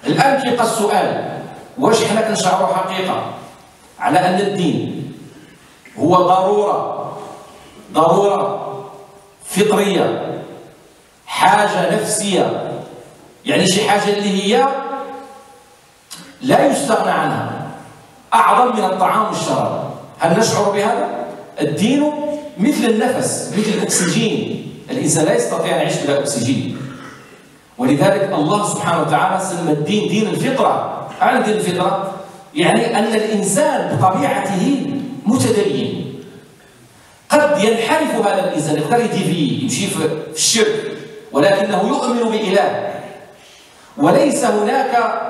الآن كيبقى السؤال، واش حنا كنشعروا حقيقة على أن الدين هو ضرورة فطرية، حاجة نفسية، يعني شي حاجة اللي هي لا يستغنى عنها، أعظم من الطعام والشراب؟ هل نشعر بهذا؟ الدين مثل النفس، مثل الأكسجين، الإنسان لا يستطيع أن يعيش بلا أكسجين. ولذلك الله سبحانه وتعالى سمى الدين دين الفطرة. أعني دين الفطرة؟ يعني أن الإنسان بطبيعته متدين. قد ينحرف هذا الإنسان، يقدر يمشي في الشرك، ولكنه يؤمن بإله، وليس هناك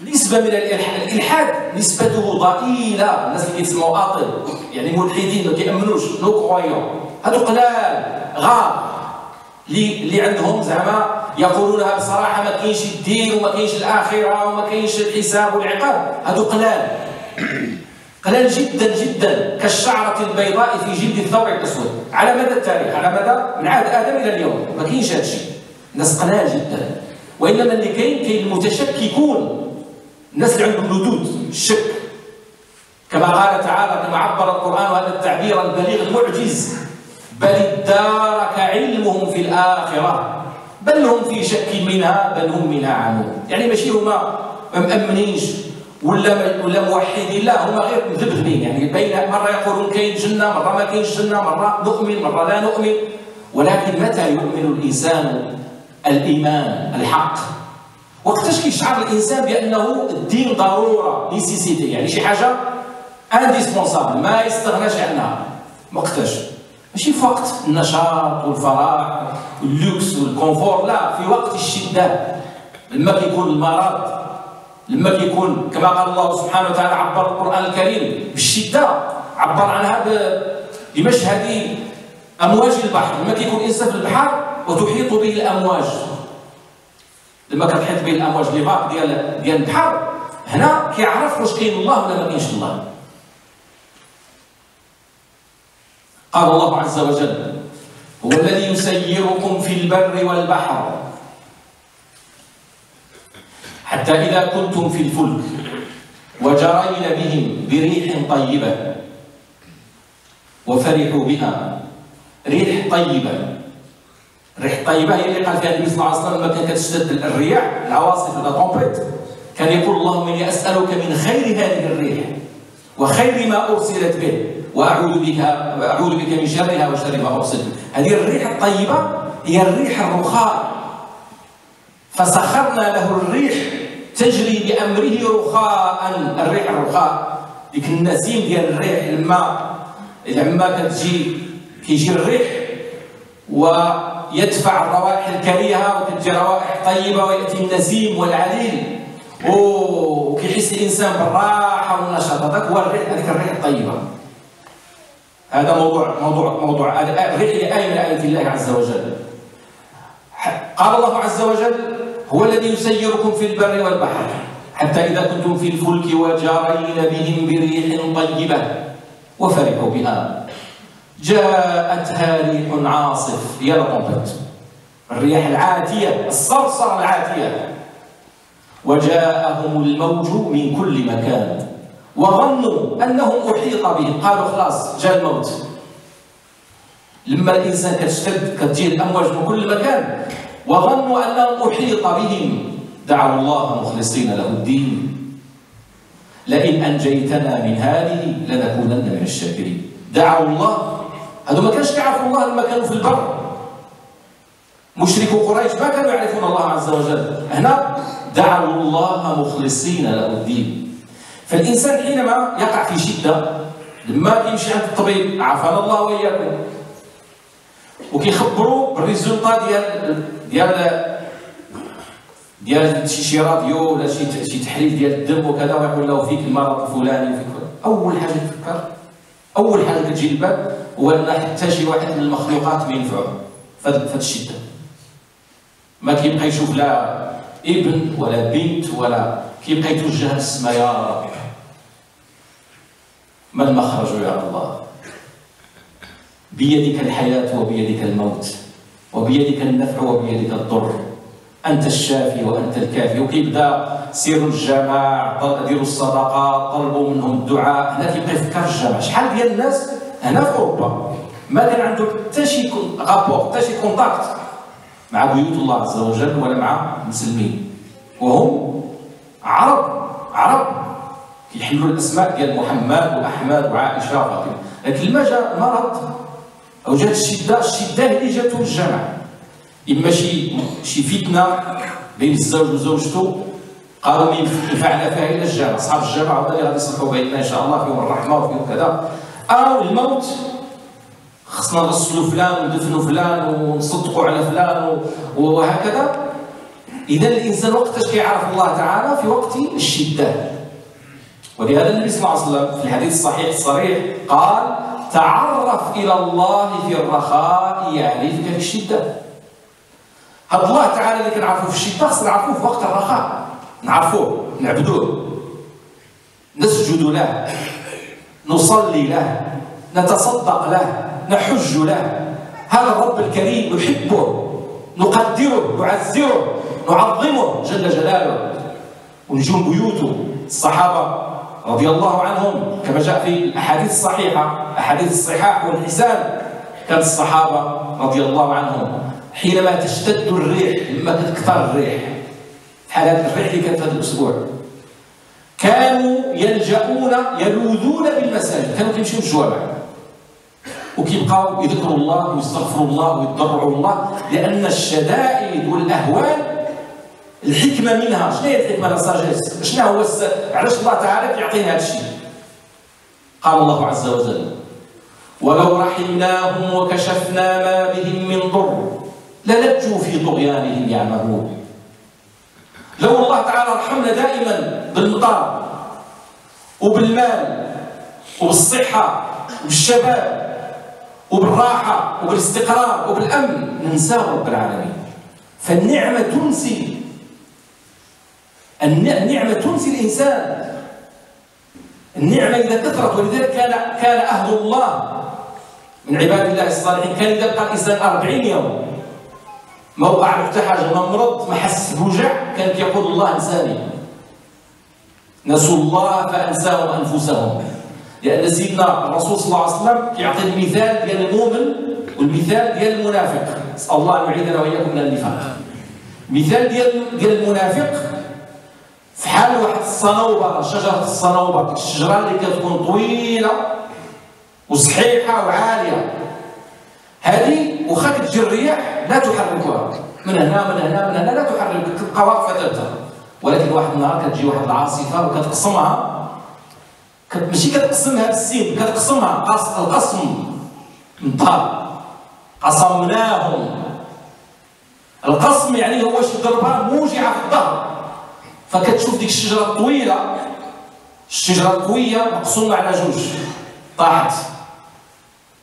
نسبة من الإلحاد، نسبته ضئيلة. الناس اللي كيتسموا أطل، يعني ملحدين ما كيأمنوش، نو كرويون، هادو قلال غار اللي عندهم زعما يقولونها بصراحة ما كاينش الدين وما كاينش الآخرة وما كاينش الحساب والعقاب. هادو قلال جدا جدا، كالشعرة البيضاء في جلد الثور الأسود. على مدى التاريخ، على مدى من عهد آدم إلى اليوم ما كاينش هذا الشيء، الناس قلال جدا. وإنما اللي كاين المتشككون، الناس اللي عندهم ردود الشك، كما قال تعالى، كما عبر القرآن هذا التعبير البليغ المعجز: بل ادارك علمهم في الآخرة بل هم في شك منها بل هم منها عمون. يعني ماشي هما ما مأمنينش ولا موحدين، لا، هما غير مذبذبين، يعني بين مرة يقولون كاين جنة، مرة ما كاينش جنة، مرة نؤمن مرة لا نؤمن. ولكن متى يؤمن الإنسان الإيمان الحق؟ وقتاش كيشعر الإنسان بأنه الدين ضرورة، نيسيسيتي، يعني شي حاجة انديسبونسابل ما يستغناش عنها. وقتاش؟ ماشي في وقت النشاط والفرح واللوكس والكونفور، لا، في وقت الشدة، لما كيكون المرض، لما كيكون كما قال الله سبحانه وتعالى، عبر القرآن الكريم بالشدة، عبر عنها بمشهد أمواج البحر. لما كيكون الإنسان في البحر وتحيط به الأمواج، لما كتحيط به الأمواج لي باك ديال البحر، هنا كيعرف واش كاين الله ولا ما كاينش الله. قال الله عز وجل: هو الذي يسيركم في البر والبحر حتى إذا كنتم في الفلك وجرين بهم بريح طيبة وفرحوا بها. ريح طيبة، ريح طيبة هي اللي قال فيها النبي صلى الله عليه وسلم لما كانت تشتد الرياح، العواصف، لا طومبيت، كان يقول: اللهم إني أسألك من خير هذه الريح وخير ما أرسلت به وأعوذ بك من شرها وشر ما أرسلت به. هذه الريح الطيبة هي الريح الرخاء، فسخرنا له الريح تجري بأمره رخاء. الريح الرخاء، ديك النسيم ديال الريح، لما كيجي الريح ويدفع الروائح الكريهة وكتجي روائح طيبة ويأتي النسيم والعليل، وكيحس الإنسان بالراحة والنشاط. هذاك هو الريح، هذيك الريح الطيبة. هذا موضوع الريح هي آية من آيات الله عز وجل. قال الله عز وجل: هو الذي يسيركم في البر والبحر حتى إذا كنتم في الفلك وجرين بهم بريح طيبة وفرحوا بها جاءتها ريح عاصف، هي لطمبت، الرياح العاتية الصرصر العاتية، وجاءهم الموج من كل مكان وظنوا أنهم أحيط بهم. قالوا خلاص جاء الموت. لما الإنسان كتجي الأمواج من كل مكان وظنوا أنهم أحيط بهم دعوا الله مخلصين له الدين لئن أنجيتنا من هذه لنكونن من الشاكرين. دعوا الله، هذو ما كانش يعرفوا الله لما كانوا في البر. مشركو قريش ما كانوا يعرفون الله عز وجل، هنا دعوا الله مخلصين له الدين. فالإنسان حينما يقع في شدة، لما كيمشي عند الطبيب، عافانا الله وإياكم، وكيخبروا بالريزولطا ديال شي راديو ولا شي تحليل ديال الدم وكذا، ويقول له فيك المرض الفلاني وفيك، اول حاجه تفكر، اول حاجه كتجي للبال هو ان حتى شي واحد من المخلوقات ما ينفعوه في هذه الشده. ما كيبقى يشوف لا ابن ولا بنت، ولا كيبقى يتوجه للسماء: يا رب ما المخرج يا الله؟ بيدك الحياه وبيدك الموت، وبيدك النفع وبيدك الضر، أنت الشافي وأنت الكافي. وكيبدا سيروا الجماع، ديروا الصدقات، طلبوا منهم الدعاء. هنا كيبقى يفكر الجماع. شحال ديال الناس هنا في أوروبا ما كان عندهم حتى شي رابور، حتى شي كونتاكت مع بيوت الله عز وجل ولا مع المسلمين، وهم عرب كيحملوا الاسماء ديال محمد واحمد وعائشه وفاطمه. لكن لما جاء المرض او جات الشده هي اللي جاتو الجمع. اما شي فتنه بين الزوج وزوجته قالوا ما ينفعنا فيها الا الجمع، اصحاب الجمع هما اللي غادي يصلحوا بيننا ان شاء الله، فيهم الرحمه وفيهم كذا. او الموت، خصنا نغسلوا فلان وندفنوا فلان ونصدقوا على فلان وهكذا. اذا الانسان وقتاش كيعرف الله تعالى؟ في وقت الشده. ولهذا النبي صلى الله عليه وسلم في الحديث الصحيح الصريح قال: تعرف الى الله في الرخاء يعرفك في الشده. هذا الله تعالى اللي كنعرفوه في الشده خصنا نعرفوه في وقت الرخاء، نعرفوه، نعبدوه، نسجد له، نصلي له، نتصدق له، نحج له. هذا الرب الكريم نحبه، نقدره، نعزره، نعظمه جل جلاله. ونجوم بيوته الصحابه رضي الله عنهم كما جاء في الاحاديث الصحيحه، احاديث الصحاح والحسان، كان الصحابه رضي الله عنهم حينما تشتد الريح، لما تكثر الريح، حالات الريح اللي كانت هذا الاسبوع، كانوا يلوذون بالمساجد، كانوا كيمشيو للجوامع وكيبقاو يذكروا الله ويستغفروا الله ويتضرعوا الله، لان الشدائد والاهوال الحكمه منها. شنو هي الحكمه؟ الساجيس. شنو هو علاش الله تعالى كيعطينا هذا الشيء؟ قال الله عز وجل: ولو رحمناهم وكشفنا ما بهم من ضر للجوا في طغيانهم يعمهون. لو الله تعالى رحمنا دائما بالمطر وبالمال وبالصحه وبالشباب وبالراحه وبالاستقرار وبالامن ننساه رب العالمين. فالنعمه تنسي، النعمه تنسي الانسان. النعمه اذا كثرت، ولذلك كان اهل الله من عباد الله الصالحين كان اذا بقى الانسان 40 يوم ما وقع له حتى حاجه، ما مرض، ما حس بوجع، كان كيقول الله انساني. نسوا الله فانساهم انفسهم. لان سيدنا الرسول صلى الله عليه وسلم كيعطي المثال ديال المؤمن والمثال ديال المنافق. نسال الله ان يعيذنا واياكم من النفاق. مثال ديال المنافق في حال واحد الصنوبر، شجره الصنوبر، ديك الشجره اللي كتكون طويله وصحيحه وعاليه، هذه واخا كتجي الرياح لا تحركها من هنا من هنا من هنا، لا تحرك، تبقى واقفه ثابته. ولكن واحد النهار كتجي واحد العاصفه وكتقسمها، ماشي كتقسمها بالسين، كتقسمها القسم من طار، قسمناهم. القسم يعني هو شي ضربه موجعه في الظهر، فكتشوف ديك الشجره الطويله، الشجره القويه مقسومه على جوج، طاحت.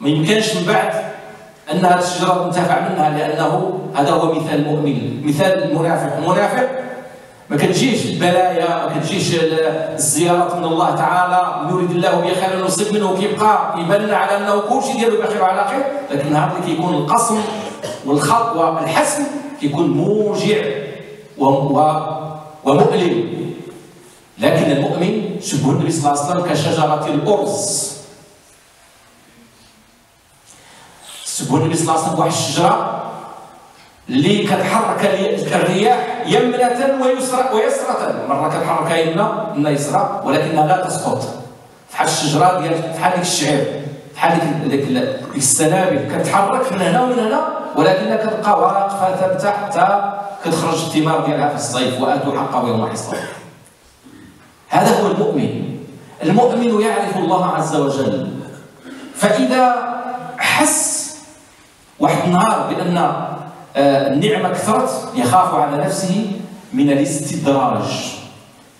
ما يمكنش من بعد ان هذه الشجره تنتفع منها، لانه هذا هو مثال المؤمن. مثال المنافق، المنافق ما كتجيش البلايا، ما كتجيش الزيارات من الله تعالى، يريد الله به خيرا يصيب منه، كيبقى يبان على انه كل شيء ديالو بخير وعلى خير. لكن النهار اللي كيكون القسم والخط والحسم كيكون موجع ومؤلم. لكن المؤمن شبه النبي صلى الله عليه وسلم كشجره الارز. شبه النبي صلى الله عليه وسلم بواحد الشجره اللي كتحرك الرياح يمنة ويسرة، مرة كتحركها يمنة يسرى، ولكنها لا تسقط. بحال الشجرة ديال بحال ديك الشعير، بحال ديك السنابل كتحرك من هنا ومن هنا، ولكنها كتبقى واقفة ثابتة حتى كتخرج الثمار ديالها في الصيف. وآتوا حقه يوم حصاده. هذا هو المؤمن. المؤمن يعرف الله عز وجل، فإذا حس واحد النهار بأن النعمة كثرت يخاف على نفسه من الاستدراج.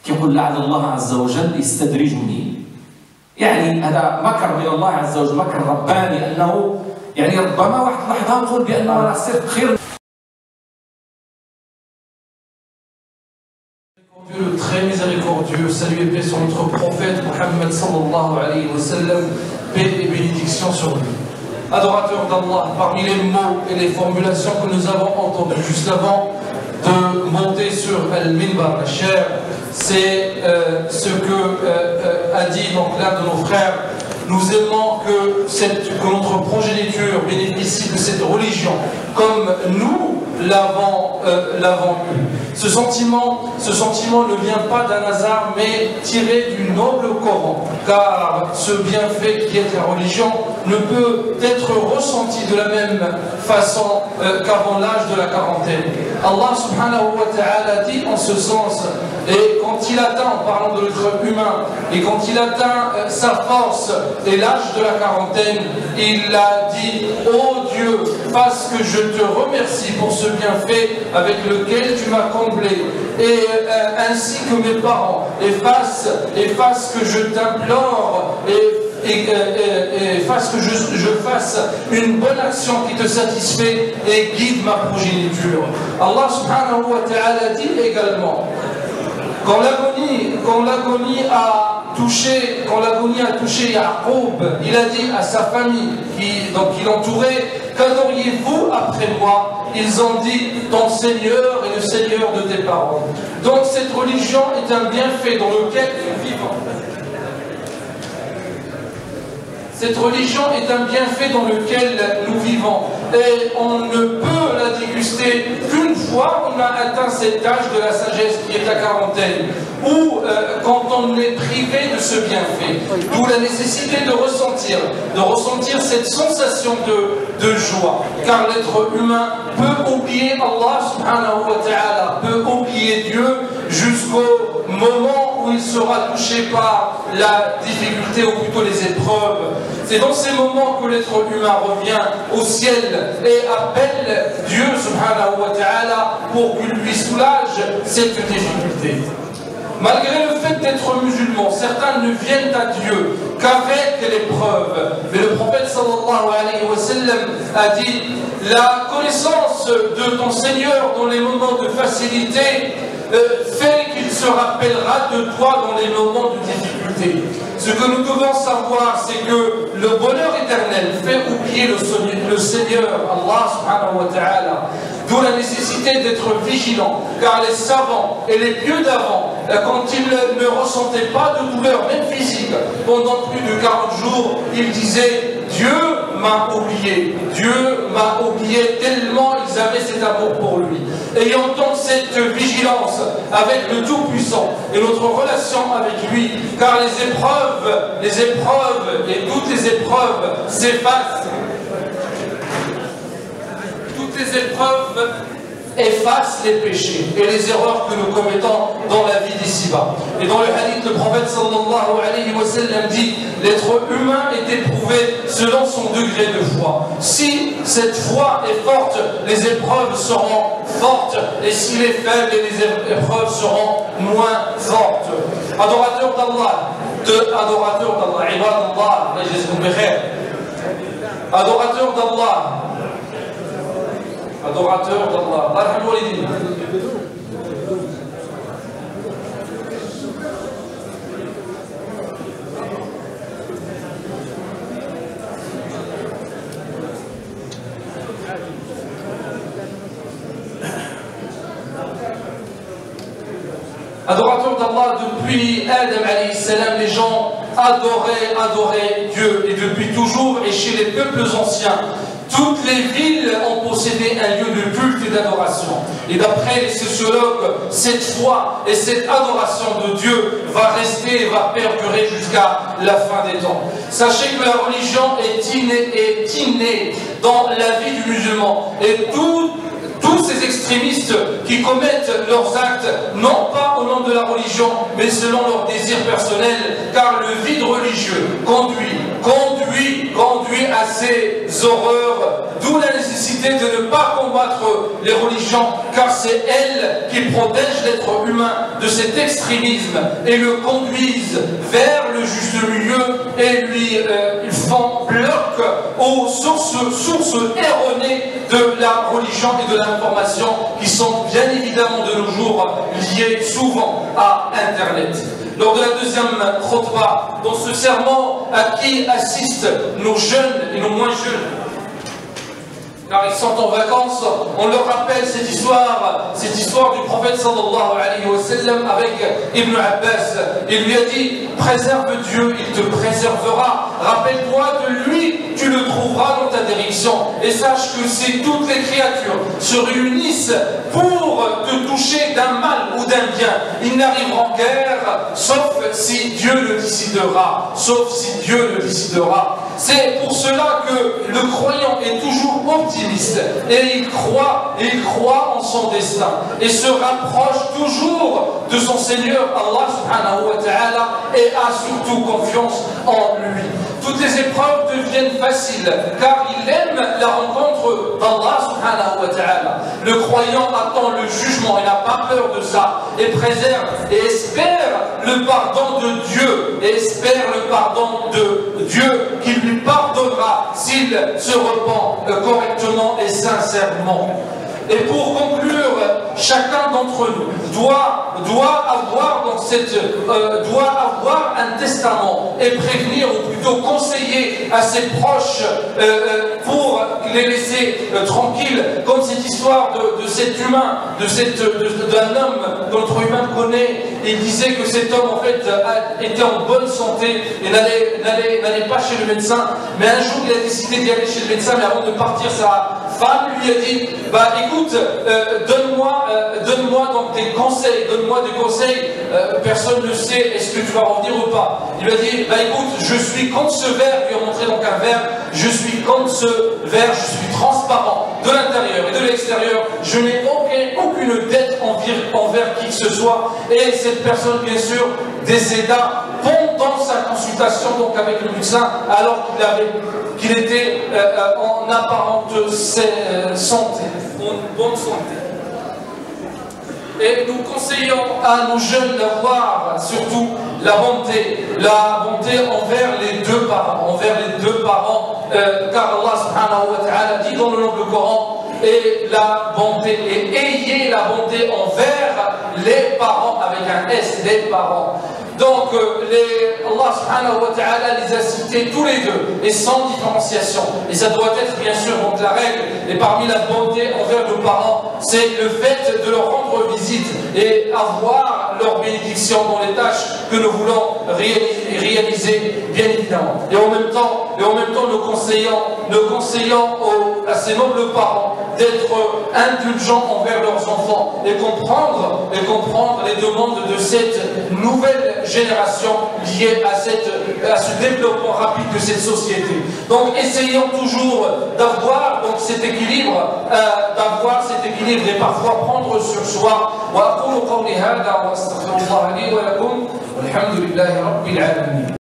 كيقول لعل الله عز وجل يستدرجني، يعني هذا مكر من الله عز وجل، مكر رباني، أنه يعني ربما واحد اللحظة نقول بأن أنا صرت خير. Dieu le très miséricordieux, salut et paix sur notre prophète Mohammed sallallahu alayhi wa sallam, paix et bénédiction sur lui. Adorateurs d'Allah, parmi les mots et les formulations que nous avons entendues juste avant, de monter sur Al-Minbar Nasher, c'est ce que a dit donc l'un de nos frères. Nous aimons que notre progéniture bénéficie de cette religion comme nous l'avons eu. Ce sentiment ne vient pas d'un hasard, mais tiré du noble Coran, car ce bienfait qui est la religion ne peut être ressenti de la même façon qu'avant l'âge de la quarantaine. Allah subhanahu wa ta'ala dit en ce sens, et quand il atteint, en parlant de l'être humain, et quand il atteint sa force et l'âge de la quarantaine, il a dit: ô Dieu, fasse que je te remercie pour ce bienfait avec lequel tu m'as comblé, et ainsi que mes parents, et fasse que je t'implore, et fasse que je fasse une bonne action qui te satisfait et guide ma progéniture. Allah subhanahu wa ta'ala dit également, quand l'agonie a touché Yaqub, il a dit à sa famille qui l'entourait: qu'adoriez-vous après moi? Ils ont dit: ton Seigneur et le Seigneur de tes parents. Donc cette religion est un bienfait dans lequel nous vivons. Cette religion est un bienfait dans lequel nous vivons, et on ne peut la déguster qu'une fois on a atteint cet âge de la sagesse qui est la quarantaine, ou quand on est privé de ce bienfait. D'où la nécessité de ressentir cette sensation de joie, car l'être humain peut oublier Allah subhanahu wa ta'ala, peut oublier Dieu jusqu'au moment où il sera touché par la difficulté, ou plutôt les épreuves. C'est dans ces moments que l'être humain revient au ciel et appelle Dieu subhanahu wa ta'ala pour qu'il lui soulage cette difficulté. Malgré le fait d'être musulman, certains ne viennent à Dieu qu'avec l'épreuve. Mais le prophète sallallahu alayhi wa sallam a dit: la connaissance de ton Seigneur dans les moments de facilité fait qu'il se rappellera de toi dans les moments de difficulté. Ce que nous devons savoir, c'est que le bonheur éternel fait oublier le Seigneur, Allah subhanahu wa ta'ala. D'où la nécessité d'être vigilant, car les savants et les pieux d'avant, quand ils ne ressentaient pas de douleur, même physique, pendant plus de 40 jours, ils disaient: Dieu m'a oublié tellement ils avaient cet amour pour lui. Ayant donc cette vigilance avec le Tout-Puissant et notre relation avec lui, car les épreuves et toutes les épreuves s'effacent. Toutes les épreuves effacent les péchés et les erreurs que nous commettons dans la vie d'ici-bas. Et dans le hadith, le prophète sallallahu alayhi wa sallam dit: l'être humain est éprouvé selon son degré de foi. Si cette foi est forte, les épreuves seront fortes, et s'il est faible, les épreuves seront moins fortes. Adorateurs d'Allah, ibadallah, adorateurs d'Allah, adorateur d'Allah. Adorateurs d'Allah, depuis Adam alayhi salam, les gens adoraient Dieu, et depuis toujours, et chez les peuples anciens, toutes les villes ont possédé un lieu de culte et d'adoration. Et d'après les sociologues, cette foi et cette adoration de Dieu va rester et va perdurer jusqu'à la fin des temps. Sachez que la religion est innée dans la vie du musulman. Et tous ces extrémistes qui commettent leurs actes, non pas au nom de la religion, mais selon leurs désirs personnels, car le vide religieux conduit à ces horreurs, d'où la nécessité de ne pas combattre les religions, car c'est elles qui protègent l'être humain de cet extrémisme et le conduisent vers le juste milieu, et lui font bloc aux sources erronées de la religion et de l'information, qui sont bien évidemment de nos jours liées souvent à Internet. Lors de la deuxième khutbah, dans ce serment à qui assistent nos jeunes et nos moins jeunes, car ils sont en vacances, on leur rappelle cette histoire du prophète sallallahu alayhi wa sallam avec Ibn Abbas. Il lui a dit, préserve Dieu, il te préservera. Rappelle-toi de lui, tu le trouveras dans ta direction. Et sache que si toutes les créatures se réunissent pour te toucher d'un mal ou d'un bien, ils n'arriveront guère, sauf si Dieu le décidera. Sauf si Dieu le décidera. C'est pour cela que le croyant est toujours optimiste et il croit en son destin et se rapproche toujours de son Seigneur Allah subhanahu wa ta'ala et a surtout confiance en lui. Toutes les épreuves deviennent faciles car il aime la rencontre d'Allah subhanahu wa ta'ala. Le croyant attend le jugement, il n'a pas peur de ça et préserve et espère le pardon de Dieu et espère le pardon de Dieu qui lui pardonnera s'il se repent correctement et sincèrement. Et pour conclure, chacun d'entre nous doit avoir un testament et prévenir ou plutôt conseiller à ses proches pour les laisser tranquilles, comme cette histoire de cet humain, d'un homme que notre humain connaît. Il disait que cet homme en fait était en bonne santé et n'allait pas chez le médecin, mais un jour il a décidé d'y aller chez le médecin, mais avant de partir, sa femme lui a dit, bah écoute, donne-moi donc des conseils, personne ne sait est-ce que tu vas revenir ou pas. Il lui a dit, bah écoute, je suis comme ce verre, il lui a montré donc un verre, je suis comme ce verre, je suis transparent de l'intérieur et de l'extérieur, je n'ai aucune dette envers qui que ce soit. Et cette personne bien sûr décéda pendant sa consultation donc avec le médecin, alors qu'il était en apparente santé, en bonne santé. Et nous conseillons à nos jeunes d'avoir surtout la bonté envers les deux parents, car Allah subhanahu wa ta'ala dit dans le noble Coran, et la bonté, et ayez la bonté envers les parents avec un S, les parents. Donc Allah subhanahu wa ta'ala les a cités tous les deux et sans différenciation. Et ça doit être bien sûr donc la règle. Et parmi la bonté envers nos parents, c'est le fait de leur rendre visite et avoir leur bénédiction dans les tâches que nous voulons réaliser, bien évidemment. Et en même temps, nous conseillons à ces nobles parents d'être indulgents envers leurs enfants et comprendre les demandes de cette nouvelle génération liée à ce développement rapide de cette société. Donc essayons toujours d'avoir cet équilibre et parfois prendre sur soi. وأقول قولي هذا وأستغفر الله لي ولكم والحمد لله رب العالمين.